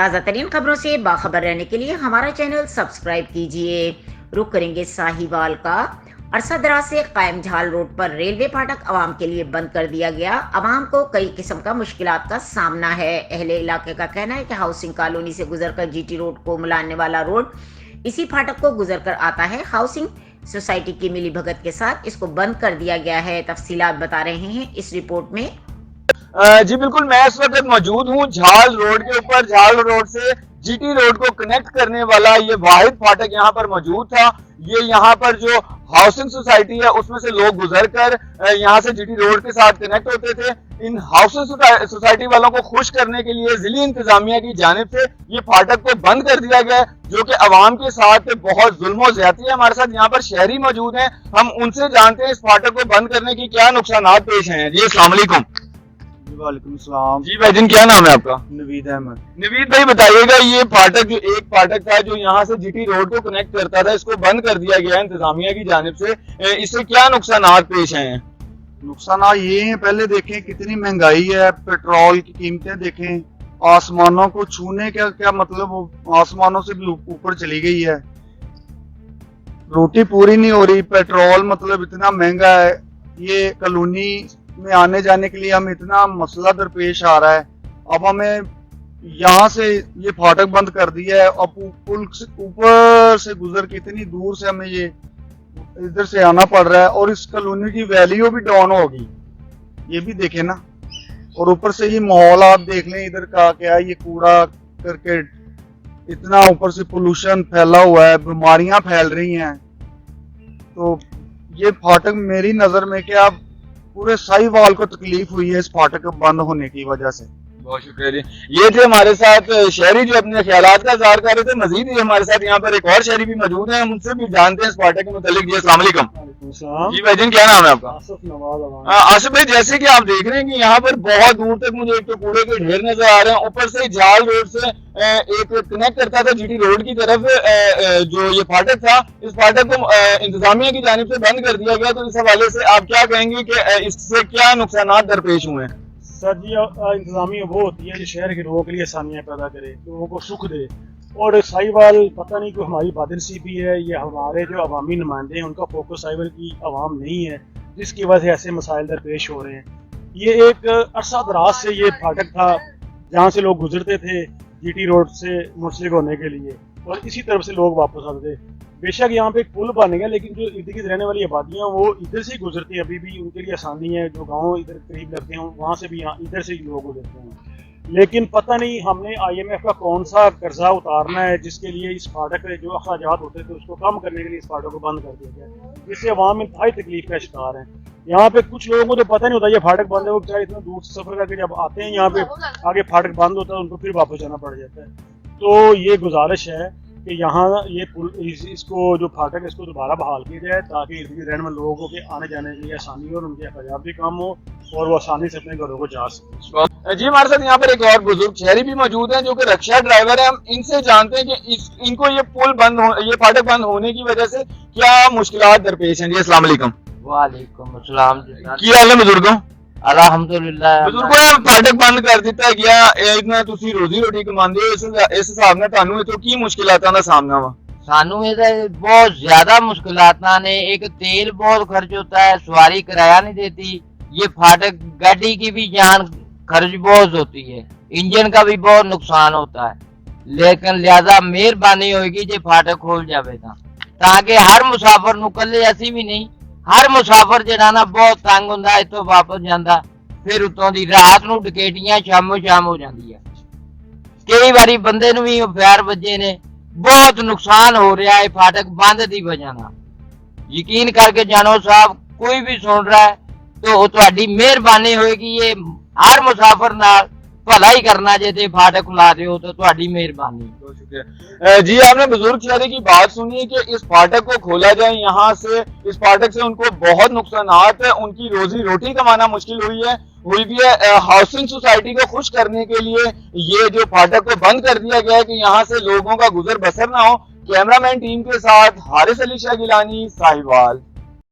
ताज़ा तरीन खबरों से बाखबर रहने के लिए हमारा चैनल सब्सक्राइब कीजिए। रुक करेंगे साहिवाल का। अरसा दराज से कायम झाल रोड पर रेलवे फाटक आवाम के लिए बंद कर दिया गया। आवाम को कई किस्म का मुश्किलात का सामना है। अहले इलाके का कहना है कि हाउसिंग कॉलोनी से गुजरकर जीटी रोड को मिलाने वाला रोड इसी फाटक को गुजर कर आता है। हाउसिंग सोसाइटी की मिली भगत के साथ इसको बंद कर दिया गया है। तफसीलात बता रहे हैं इस रिपोर्ट में। जी बिल्कुल, मैं इस वक्त मौजूद हूँ झाल रोड के ऊपर। झाल रोड से जीटी रोड को कनेक्ट करने वाला ये वाहिद फाटक यहाँ पर मौजूद था। ये यहाँ पर जो हाउसिंग सोसाइटी है उसमें से लोग गुजर कर यहाँ से जीटी रोड के साथ कनेक्ट होते थे। इन हाउसिंग सोसाइटी वालों को खुश करने के लिए जिली इंतजामिया की जानिब से ये फाटक को बंद कर दिया गया, जो कि अवाम के साथ बहुत जुल्म और ज्यादती है। हमारे साथ यहाँ पर शहरी मौजूद हैं, हम उनसे जानते हैं इस फाटक को बंद करने की क्या नुकसान पेश हैं। जी अस्सलाम वालेकुम। वालेकुम सलाम। जी भाईजान, क्या नाम है आपका? नवीद अहमद। नवीद भाई बताइएगा, ये फाटक जो एक फाटक था जो यहाँ से जीटी रोड को कनेक्ट करता था, इसको बंद कर दिया गया है इंतजामिया की जानिब से, इससे क्या नुकसान पेश हैं? नुकसान ये है, पहले देखें कितनी महंगाई है, पेट्रोल की कीमतें देखें, आसमानों को छूने का क्या मतलब, आसमानों से भी ऊपर चली गई है। रोटी पूरी नहीं हो रही, पेट्रोल मतलब इतना महंगा है। ये कॉलोनी में आने जाने के लिए हम इतना मसला दरपेश आ रहा है। अब हमें यहाँ से ये फाटक बंद कर दिया है। अब पुल से ऊपर से गुजर के इतनी दूर से हमें ये इधर से आना पड़ रहा है, और इस कॉलोनी की वैल्यू भी डाउन होगी, ये भी देखे ना। और ऊपर से ये माहौल आप देख लें इधर का, क्या ये कूड़ा करके इतना ऊपर से पोल्यूशन फैला हुआ है, बीमारियां फैल रही हैं। तो ये फाटक मेरी नजर में क्या पूरे साहिवाल को तकलीफ हुई है इस फाटक बंद होने की वजह से। बहुत शुक्रिया जी। ये थे हमारे साथ शहरी जो अपने ख्यालात का इज़हार कर रहे थे। मजीद ही हमारे साथ यहाँ पर एक और शहरी भी मौजूद हैं, हम उनसे भी जानते हैं इस फाटक के मुतालिक। जी अस्सलाम वालेकुम। जी भाईजान, क्या नाम है आपका? आसिफ भाई, जैसे कि आप देख रहे हैं कि यहाँ पर बहुत दूर तक मुझे एक तो कूड़े के ढेर नजर आ रहे हैं, ऊपर से झाल रोड से एक कनेक्ट करता था जीटी रोड की तरफ जो ये फाटक था, इस फाटक को इंतजामिया की जानिब से बंद कर दिया गया। तो इस हवाले से आप क्या कहेंगे कि इससे क्या नुकसान दरपेश हुए हैं? सर जी, इंतजामिया वो होती है जो शहर के लोगों के लिए आसानियाँ पैदा करे, लोगों को सुख दे। और साहिवाल पता नहीं कि हमारी बदनसीबी है, ये हमारे जो अवामी नुमाइंदे हैं उनका फोकस साहिवाल की आवाम नहीं है, जिसकी वजह से ऐसे मसाइल दरपेश हो रहे हैं। ये एक अरसा दराज से ये फाटक था जहाँ से लोग गुजरते थे जीटी रोड से मुंसलिक होने के लिए, और इसी तरफ से लोग वापस आते थे। बेशक यहाँ पे एक पुल बन गया, लेकिन जो इर्द गिर्द रहने वाली आबादियाँ वो इधर से गुजरती है, अभी भी उनके लिए आसानी है। जो गांव इधर करीब लगते हैं वहाँ से भी यहाँ इधर से लोग गुजरते हैं। लेकिन पता नहीं हमने IMF का कौन सा कर्जा उतारना है जिसके लिए इस फाटक के जो अखराजात होते थे उसको कम करने के लिए इस फाटक को बंद कर दिया गया, जिससे अवाम इंतहाई तकलीफ का शिकार है। यहाँ पे कुछ लोगों को तो पता नहीं होता ये फाटक बंद है, वो बेचारे इतना दूर से सफर करके जब आते हैं यहाँ पे आगे फाटक बंद होता है, उनको फिर वापस जाना पड़ जाता है। तो ये गुजारिश है कि यहाँ ये पुल इसको जो फाटक है इसको दोबारा बहाल किया जाए, ताकि इर्द गिर्द रहने वाले लोगों के आने जाने के लिए आसानी हो और उनके अखराजात भी कम हो और वो आसानी से अपने घरों को जा सकें। जी हमारे साथ यहाँ पर एक और बुजुर्ग शहरी भी मौजूद हैं जो कि रिक्शा ड्राइवर है। हम इनसे जानते हैं कि इनको ये पुल ये फाटक बंद होने की वजह से क्या मुश्किलात दरपेश हैं। जी अस्सलाम वालेकुम। वालेकुम अस्सलाम। की हाल है बुजुर्गों? अल्हम्दुलिल्लाह। बुजुर्गों, फाटक बंद कर दिता गया, इतना तुसी रोजी रोटी कमांदे हो, इस हिसाब नाल तानू इथों की मुश्किलातां दा सामना वा? सानू ये बहुत ज्यादा मुश्किलातां ने। एक तेल बहुत खर्च होता है, सवारी किराया नहीं देती। ये फाटक गाड़ी की भी जान खर्च बहुत होती है, इंजन का भी बहुत नुकसान होता है। लेकिन लिहाजा मेहरबानी होगी जे फाटक खोल जावे ताकि हर मुसाफिर नूं कल्ले असी भी नहीं, हर मुसाफिर जिहड़ा ना बहुत तंग हुंदा इत्थों वापस जांदा, फिर उतों दी रात नूं डकैतियां शामो शाम हो जांदी है। कई बारी बंदे नूं भी फायर वजे ने, बहुत नुकसान हो रहा है फाटक बंद दी वजह नाल। यकीन करके जानो साहब, कोई भी सुन रहा है तो तुहाडी मेहरबानी होएगी, ये हर मुसाफिर नाल भला ही करना जे फाटक खुला दे हो तो तुहाडी मेहरबानी। बहुत शुक्रिया जी। आपने बुजुर्ग शहरी की बात सुनी कि इस फाटक को खोला जाए, यहाँ से इस फाटक से उनको बहुत नुकसानात है, उनकी रोजी रोटी कमाना मुश्किल हुई भी है। हाउसिंग सोसाइटी को खुश करने के लिए ये जो फाटक को बंद कर दिया गया है कि यहाँ से लोगों का गुजर बसर ना हो। कैमरामैन टीम के साथ हारिस अली शाह गिलानी, साहिवाल।